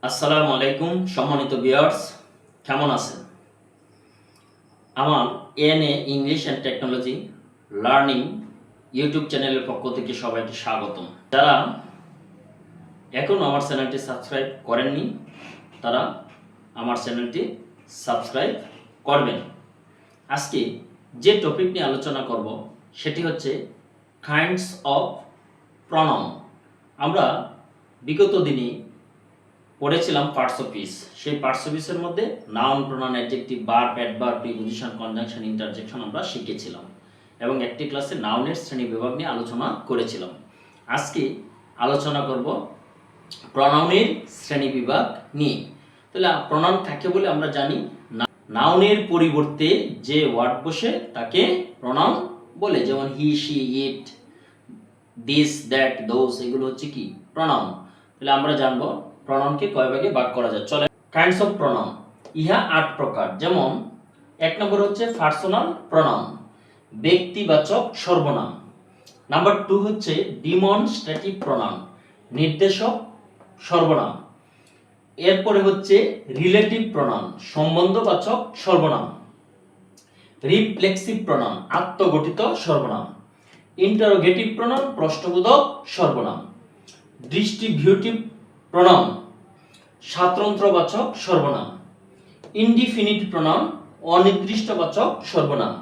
আসসালামু আলাইকুম সম্মানিত ভিউয়ার্স, কেমন আছেন? আমার NA English and technology learning YouTube চ্যানেলের পক্ষ থেকে সবাইকে স্বাগতম। যারা এখনও আমার চ্যানেলটি সাবস্ক্রাইব করেননি তারা আমার চ্যানেলটি সাবস্ক্রাইব করবেন। আজকে যে টপিক নিয়ে আলোচনা করব সেটি হচ্ছে কাইন্ডস অফ প্রনাউন। আমরা বিগত দিনে পড়েছিলাম পার্টস অফ স্পিচ। সেই পার্টস অফ স্পিচের মধ্যে noun, pronoun, adjective, verb, adverb, preposition, conjunction, interjection আমরা শিখেছিলাম এবং একটি ক্লাসে নাউনের শ্রেণী বিভাগ নিয়ে আলোচনা করেছিলাম। আজকে আলোচনা করব প্রনাউনের শ্রেণী বিভাগ নিয়ে। তাহলে প্রনাউন কাকে বলে আমরা জানি। নাউনের পরিবর্তে যে ওয়ার্ড বসে তাকে প্রনাউন বলে, যেমন he, she, it, this, that, those, এগুলো হচ্ছে কি প্রনাউন। তাহলে আমরা জানবো প্রনাউনকে কয় ভাগে ভাগ করা যায়। চলে কাইন্ডস অফ প্রনাউন, ইহা 8 প্রকার। যেমন এক নম্বর হচ্ছে পার্সোনাল প্রনাউন, ব্যক্তিবাচক সর্বনাম। নাম্বার 2 হচ্ছে ডিমনস্ট্রেটিভ প্রনাউন, নির্দেশক সর্বনাম। এরপরে হচ্ছে রিলেটিভ প্রনাউন, সম্বন্ধবাচক সর্বনাম। রিফ্লেক্সিভ প্রনাউন, আত্মগঠিত সর্বনাম। ইন্টারোগেটিভ প্রনাউন, প্রশ্নবোধক সর্বনাম। ডিস্ট্রিবিউটিভ প্রনাউন, স্বাতন্ত্র্যবাচক সর্বনাম। ইনডিফিনিট প্রনাউন, অনির্দিষ্টবাচক সর্বনাম।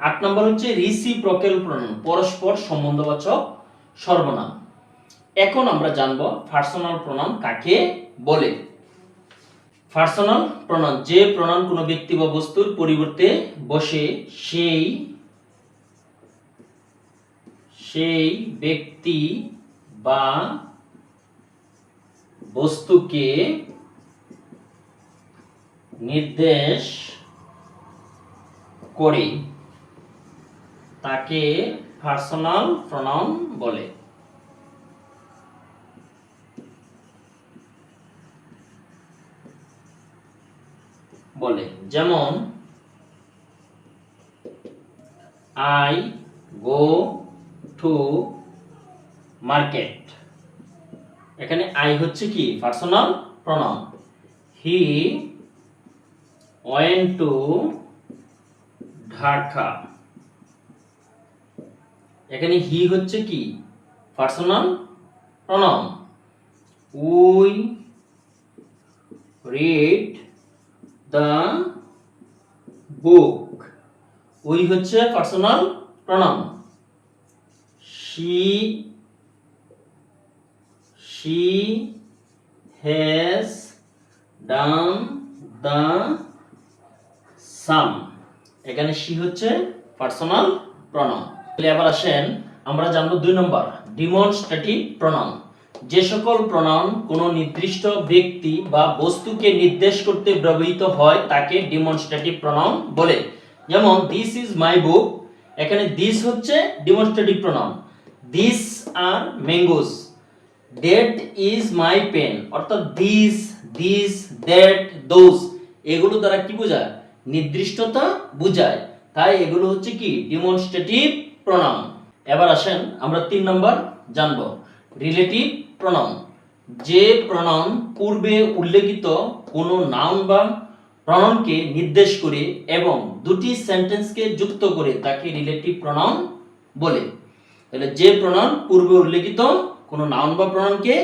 8 নম্বর হচ্ছে রিসিপ্রোকাল প্রনাউন, পরস্পর সম্বন্ধবাচক সর্বনাম। এখন আমরা জানব পার্সোনাল প্রনাউন কাকে বলে। পার্সোনাল প্রনাউন, যে প্রনাউন কোনো ব্যক্তি বা বস্তুর পরিবর্তে বসে সেই ব্যক্তি বা বস্তুকে নির্দেশ করে তাকে পার্সোনাল প্রনাউন বলে। যেমন আই গো টু মার্কেট, এখানে আই হচ্ছে কি personal pronoun. He went to Dhaka, এখানে হি হচ্ছে কি personal pronoun. We read the book, we হচ্ছে personal pronoun. she has done the sum, এখানে she হচ্ছে পার্সোনাল প্রনাউন। তাহলে এবার আসেন আমরা জানবো 2 নম্বর ডিমনস্ট্রেটিভ প্রনাউন। যে সকল প্রনাউন কোনো নির্দিষ্ট ব্যক্তি বা বস্তুকে নির্দেশ করতে ব্যবহৃত হয় তাকে ডিমনস্ট্রেটিভ প্রনাউন বলে। যেমন দিস ইজ মাই বুক, এখানে দিস হচ্ছে demonstrative pronoun. This are mangoes, that is my pen, অর্থাৎ দিস, দ্যাট, দোজ এগুলো দ্বারা কি বোঝায়? নির্দিষ্টতা বোঝায়। তাই এগুলো হচ্ছে কি ডিমনস্ট্রেটিভ প্রনাউন। এবার আসেন আমরা 3 নম্বর জানবো রিলেটিভ প্রনাউন। যে প্রনাউন পূর্বে উল্লেখিত কোনো নাউন বা প্রনাউনকে নির্দেশ করে এবং দুটি সেন্টেন্সকে যুক্ত করে তাকে রিলেটিভ প্রনাউন বলে। তাহলে যে প্রনাউন পূর্বে উল্লেখিত কোনো নাউন বা প্রনাউনকে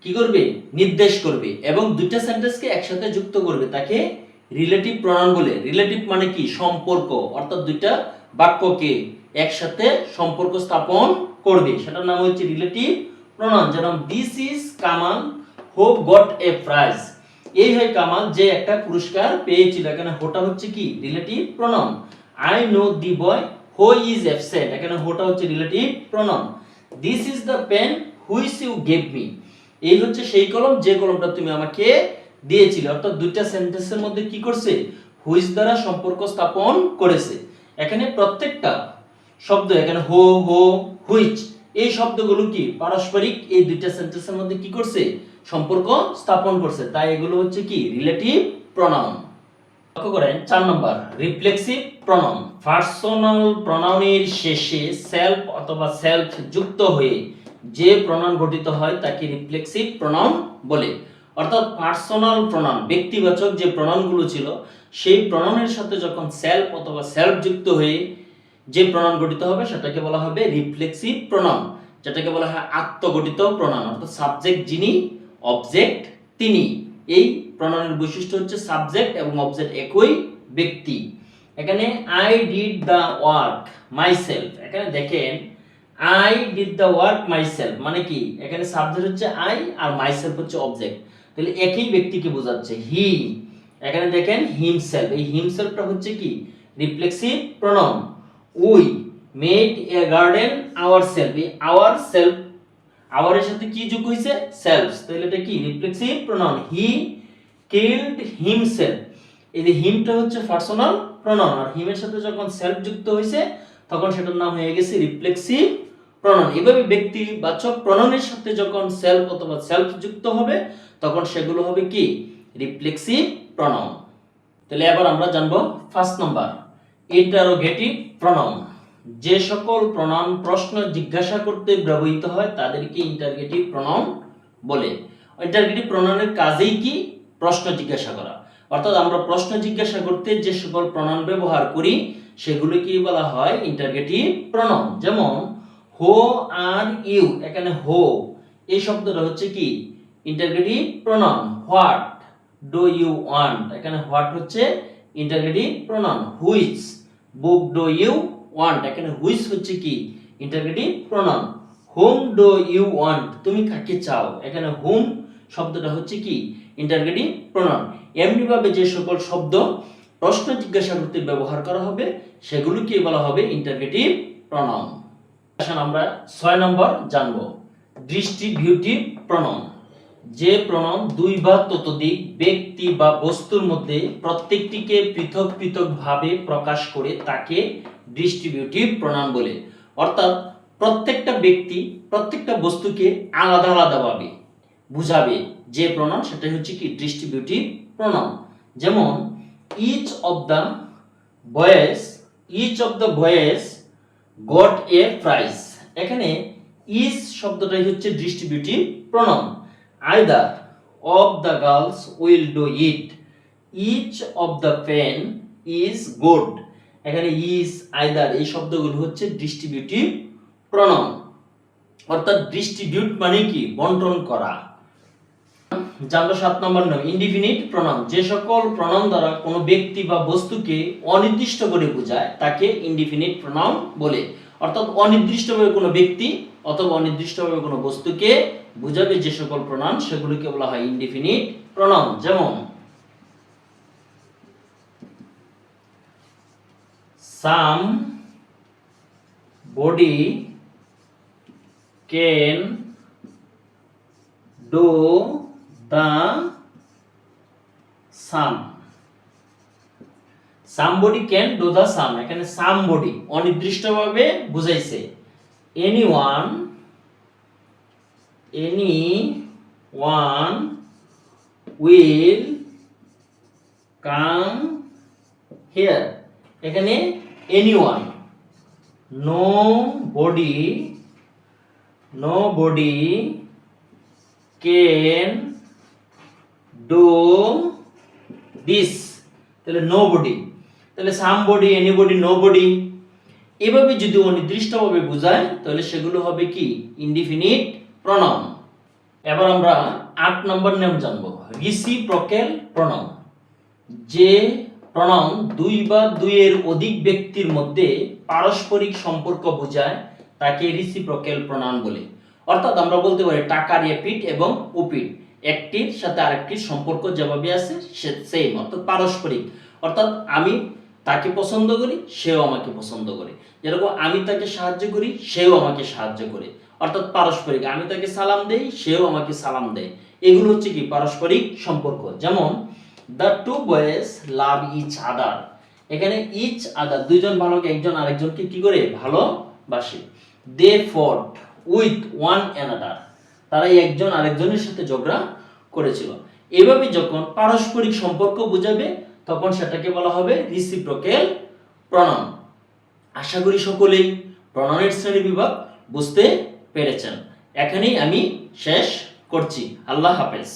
কি করবে? নির্দেশ করবে এবং দুইটা সেন্টেন্সকে একসাথে যুক্ত করবে তাকে রিলেটিভ প্রনাউন বলে। রিলেটিভ মানে কি সম্পর্ক, অর্থাৎ দুইটা বাক্যকে একসাথে সম্পর্ক স্থাপন করবে, সেটার নাম হচ্ছে রিলেটিভ প্রনাউন। যেমন this is Kamal who goat a prize, এই হয় কামাল যে একটা পুরস্কার পেয়েছিল, এখানে হোটা হচ্ছে কি relative pronoun. I know the boy who is absent, এখানে হোটা হচ্ছে relative pronoun. This is the pen which you gave me, এই হচ্ছে সেই কলম যে কলমটা তুমি আমাকে দিয়েছিলে। অর্থাৎ দুইটা সেন্টেন্সের মধ্যে কি করছে? হুইচ দ্বারা সম্পর্ক স্থাপন করেছে। এখানে প্রত্যেকটা শব্দ, এখানে হো, হুইচ, এই শব্দগুলো কি পারস্পরিক এই দুইটা সেন্টেন্সের মধ্যে কি করছে? সম্পর্ক স্থাপন করছে। তাই এগুলো হচ্ছে কি রিলেটিভ প্রনাউন। লক্ষ্য করেন 4 নম্বর রিফ্লেক্সিভ প্রনাউন। পার্সোনাল প্রনাউনের শেষে সেলফ অথবা সেলফ যুক্ত হয়ে যে প্রনাউন গঠিত হয় তাকে রিফ্লেক্সিভ প্রনাউন বলে। অর্থাৎ পার্সোনাল প্রনাউন ব্যক্তিবাচক যে প্রনাউনগুলো ছিল সেই প্রনাউনের সাথে যখন সেলফ অথবা সেলফ যুক্ত হয়ে যে প্রনাউন গঠিত হবে সেটাকে বলা হবে রিফ্লেক্সিভ প্রনাউন, যেটাকে বলা হয় আত্মগঠিত প্রনাউন। অর্থাৎ সাবজেক্ট যিনি, অবজেক্ট তিনি। এই প্রনাউনের বৈশিষ্ট্য হচ্ছে সাবজেক্ট এবং অবজেক্ট একই ব্যক্তি। এখানে I did the work myself, এখানে দেখেন I did the work myself মানে কি, এখানে সাবজেক্ট হচ্ছে আই আর মাইসেলফ হচ্ছে অবজেক্ট, তাহলে একই ব্যক্তিকে বোঝাচ্ছে। হি, এখানে দেখেন হিমসেলফ, এই হিমসেলফটা হচ্ছে কি reflexive pronoun. We made a garden ourself, এই আওয়ারসেলফ আওয়ারের সাথে কি যোগ হইছে সেলফস, তাহলে এটা কি রিফ্লেক্সিভ প্রনাউন। হি কিলড হিমসেলফ, এই যে হিমটা হচ্ছে পার্সোনাল প্রনাউন আর হিমের সাথে যখন সেলফ যুক্ত হইছে তখন সেটার নাম হয়ে গেছে রিফ্লেক্সিভ প্রনাউন। এভাবে ব্যক্তিবাচক প্রনাউনের সাথে যখন সেলফ অথবা সেলফ যুক্ত হবে তখন সেগুলো হবে কি রিফ্লেক্সিভ প্রনাউন। তাহলে এবার আমরা জানবো ফার্স্ট নাম্বার ইন্টারোগেটিভ প্রনাউন। যে সকল প্রনাউন প্রশ্ন জিজ্ঞাসা করতে ব্যবহৃত হয় তাদেরকে ইন্টারোগেটিভ প্রনাউন বলে। ইন্টারোগেটিভ প্রনাউনের কাজেই কি প্রশ্ন জিজ্ঞাসা করা, অর্থাৎ আমরা প্রশ্ন জিজ্ঞাসা করতে যে সকল প্রনাউন ব্যবহার করি সেগুলোকে বলা হয় ইন্টারোগেটিভ প্রনাউন। যেমন হো আর ইউ, এখানে হো এই শব্দটা হচ্ছে কি interrogative pronoun. What do you want, এখানে হোয়াট হচ্ছে interrogative pronoun. Which book do you want, এখানে হুইচ হচ্ছে কি interrogative pronoun. whom do you want, তুমি কাকে চাও, এখানে whom শব্দটা হচ্ছে কি ইন্টারোগেটিভ প্রনাউন। এমনি ভাবে যে সকল শব্দ প্রশ্ন জিজ্ঞাসা করতে ব্যবহার করা হবে সেগুলোকে বলা হবে ইন্টারোগেটিভ প্রনাউন। আসুন আমরা 6 নম্বর জানবো ডিস্ট্রিবিউটিভ প্রনাউন। যে প্রনাউন দুই বা ততোধিক ব্যক্তি বা বস্তুর মধ্যে প্রত্যেকটিকে পৃথক পৃথক ভাবে প্রকাশ করে তাকে ডিস্ট্রিবিউটিভ প্রনাউন বলে। অর্থাৎ প্রত্যেকটা ব্যক্তি প্রত্যেকটা বস্তুকে আলাদা আলাদা ভাবে বুঝাবে যে প্রনাউন সেটা হচ্ছে কি ডিস্ট্রিবিউটিভ প্রনাউন। যেমন each of the boys got a prize, এখানে ইচ শব্দটাই হচ্ছে distributive pronoun. Either of the girls will do it, each of the pen is good, এখানে ইজ আইদার এই শব্দগুলো হচ্ছে ডিস্ট্রিবিউটিভ প্রনাউন। অর্থাৎ ডিস্ট্রিবিউট মানে কি বন্টন করা। জানলো 7 নম্বর নাম ইনডিফিনিট প্রনাউন। যে সকল প্রনাউন দ্বারা কোনো ব্যক্তি বা বস্তুকে অনির্দিষ্ট করে বোঝায় তাকে ইনডিফিনিট প্রনাউন বলে। অর্থাৎ অনির্দিষ্টভাবে কোনো ব্যক্তি অথবা অনির্দিষ্টভাবে কোনো বস্তুকে বোঝাবে যে সকল প্রনাউন সেগুলোকে বলা হয় ইনডিফিনিট প্রনাউন। যেমন somebody can do the sum, somebody can do the sum, এখানে somebody অনির্দিষ্টভাবে বুঝাইছে। anyone will come here, এখানে anyone, nobody can do this, তাহলে nobody, তাহলে somebody, anybody, nobody এভাবে যদি অনির্দিষ্টভাবে বোঝায় তাহলে সেগুলো হবে কি ইনডিফিনিট প্রনাউন। এবার আমরা 8 নম্বর নাম জানবো রিসিপ্রোক্যাল প্রনাউন। যে প্রনাউন দুই বা দুইয়ের অধিক ব্যক্তির মধ্যে পারস্পরিক সম্পর্ক বোঝায় তাকে রিসিপ্রোক্যাল প্রনাউন বলে। অর্থাৎ আমরা বলতে পারি টাকার এপিঠ এবং ওপিঠ, একটির সাথে আরেকটির সম্পর্ক যেভাবে আছে সেম, অর্থাৎ পারস্পরিক। অর্থাৎ আমি তাকে পছন্দ করি সেও আমাকে পছন্দ করে, যেরকম আমি তাকে সাহায্য করি সেও আমাকে সাহায্য করে, অর্থাৎ পারস্পরিক। আমি তাকে সালাম দেই সেও আমাকে সালাম দেয়, এগুলো হচ্ছে কি পারস্পরিক সম্পর্ক। যেমন the two boys love each other, এখানে each other দুইজন ভালোকে একজন আরেকজনকে কি করে ভালোবাসে। they fought with one another, তারা একজন আরেকজনের সাথে ঝগড়া করেছিল। এভাবে যখন পারস্পরিক সম্পর্ক বোঝাবে তখন সেটাকে বলা হবে রিসিপ্রোক্যাল প্রনাউন। আশা করি সকলেই প্রনাউনের শ্রেণীবিভাগ বুঝতে পেরেছেন। এখানেই আমি শেষ করছি। আল্লাহ হাফেজ।